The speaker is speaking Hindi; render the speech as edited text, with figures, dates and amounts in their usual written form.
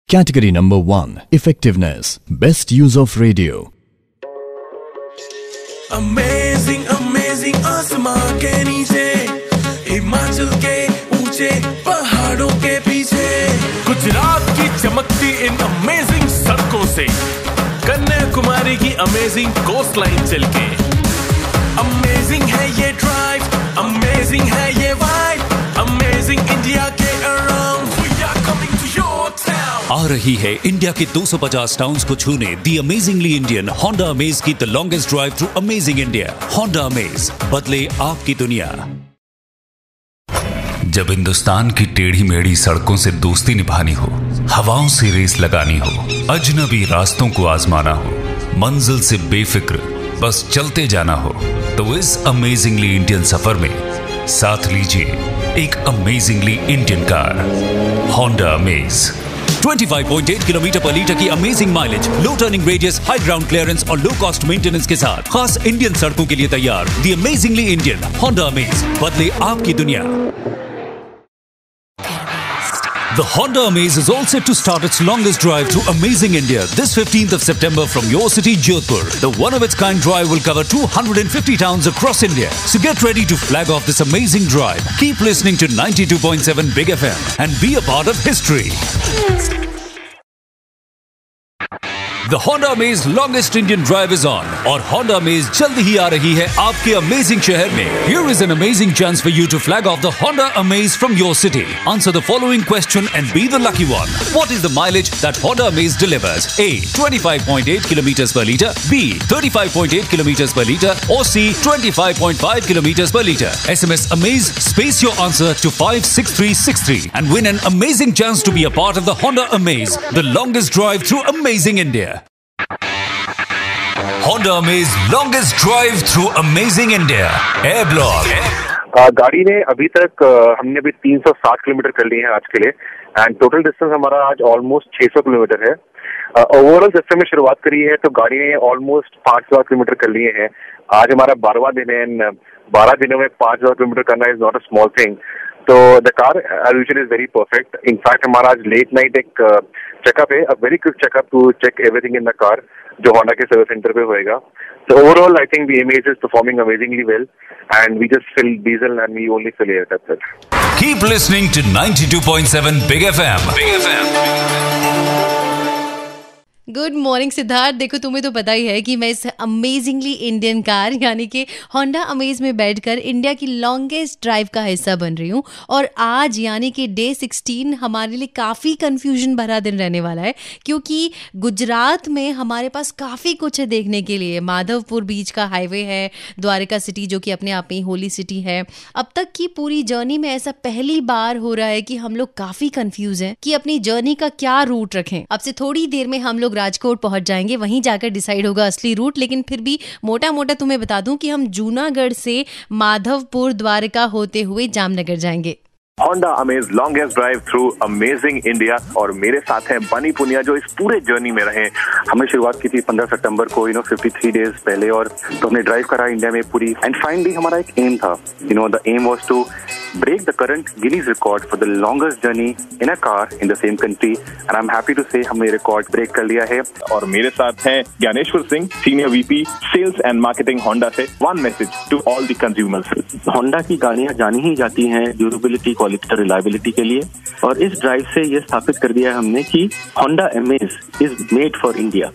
Category number 1, Effectiveness, Best Use of Radio. Amazing, amazing आसमां के नीचे, हिमाचल के ऊंचे पहाड़ों के पीछे, गुजरात की चमकती इन अमेजिंग सड़कों से, कन्याकुमारी की अमेजिंग कोस्ट लाइन चल के, अमेजिंग है ये ड्राइव, अमेजिंग है ये वाइब, अमेजिंग इंडिया के around, we are coming to your town. आ रही है इंडिया के 250 टाउन्स को छूने दी अमेजिंगली इंडियन होंडा अमेज की the longest drive through amazing India. Honda amaze, बदले आपकी दुनिया। जब हिंदुस्तान की टेढ़ी मेढ़ी सड़कों से दोस्ती निभानी हो, हवाओं से रेस लगानी हो, अजनबी रास्तों को आजमाना हो, मंजिल से बेफिक्र बस चलते जाना हो, तो इस अमेजिंगली इंडियन सफर में साथ लीजिए एक amazingly Indian car, Honda Amaze. 25.8 kilometre per litre की amazing mileage, low turning radius, high ground clearance और लो कॉस्ट मेंटेनेंस के साथ खास इंडियन सड़कों के लिए तैयार दी अमेजिंगली इंडियन होंडा अमेज, बदले आपकी दुनिया। The Honda Amaze is all set to start its longest drive through amazing India this 15th of September from your city, Jodhpur. The one-of-its-kind drive will cover 250 towns across India. So get ready to flag off this amazing drive. Keep listening to 92.7 Big FM and be a part of history. The Honda Amaze longest Indian drive is on और Honda Amaze जल्द ही आ रही है आपके अमेजिंग शहर में। Here is an amazing chance for you to flag off the Honda Amaze from your city. Answer the following question and be the lucky one. What is the mileage that Honda Amaze delivers? A. 25.8 kilometers per liter. B. 35.8 kilometers per liter. Or C. 25.5 kilometers per liter. SMS Amaze, space your answer to 56363 and win an amazing chance to be a part of the Honda Amaze, the longest drive through amazing India. Honda Amaze longest drive through amazing India. Air Block. गाड़ी ने अभी तक हमने अभी 360 किलोमीटर कर लिए हैं आज के लिए एंड टोटल डिस्टेंस हमारा आज ऑलमोस्ट 600 किलोमीटर है। ओवरऑल सिस्टम में शुरुआत करी है तो गाड़ी ने ऑलमोस्ट 5000 किलोमीटर कर लिए हैं। आज हमारा 12वां दिन है एंड 12 दिनों में 5000 किलोमीटर करना is not a small thing. तो the car usually is very perfect. In fact हमारा आज लेट नाइट एक चेकअप है, a very quick checkup to check everything in the car, जो होंडा के सर्विस सेंटर पे होएगा। So overall, I think the Amaze is performing amazingly well, and we just fill diesel and we only fill air. That's it. Keep listening to 92.7 Big FM. Big FM. Good morning Siddharth. देखो तुम्हें तो पता ही है कि मैं इस अमेजिंगली इंडियन कार यानी कि होंडा अमेज में बैठकर इंडिया की लॉन्गेस्ट ड्राइव का हिस्सा बन रही हूँ। और आज यानी कि डे 16 हमारे लिए काफ़ी कंफ्यूजन भरा दिन रहने वाला है, क्योंकि गुजरात में हमारे पास काफ़ी कुछ है देखने के लिए। माधवपुर बीच का हाईवे है, द्वारका सिटी जो कि अपने आप में ही होली सिटी है। अब तक की पूरी जर्नी में ऐसा पहली बार हो रहा है कि हम लोग काफ़ी कंफ्यूज हैं कि अपनी जर्नी का क्या रूट रखें। अब से थोड़ी देर में हम लोग राजकोट पहुंच जाएंगे, वहीं जाकर डिसाइड होगा असली रूट। लेकिन फिर भी मोटा मोटा तुम्हें बता दूं कि हम जूनागढ़ से माधवपुर द्वारका होते हुए जामनगर जाएंगे। Honda amaze longest drive through amazing India और मेरे साथ हैं बनी पुनिया जो इस पूरे जर्नी में रहे। हमने शुरुआत की थी 15 सितंबर को 53 डेज पहले, और तो हमने ड्राइव करा इंडिया में पूरी। एंड फाइनली हमारा एक एम था, the aim was to break the current Guinness record for the longest journey in a car in the same country, and I'm happy to say हमने रिकॉर्ड ब्रेक कर लिया है। और मेरे साथ हैं Gyaneshwar Singh, senior VP sales and marketing Honda से। One message to all the consumers. Honda की गाड़ियां जानी ही जाती हैं ड्यूरेबिलिटी, क्वालिटी और रिलायबिलिटी के लिए, और इस ड्राइव से ये स्थापित कर दिया है हमने कि Honda amaze is made for India.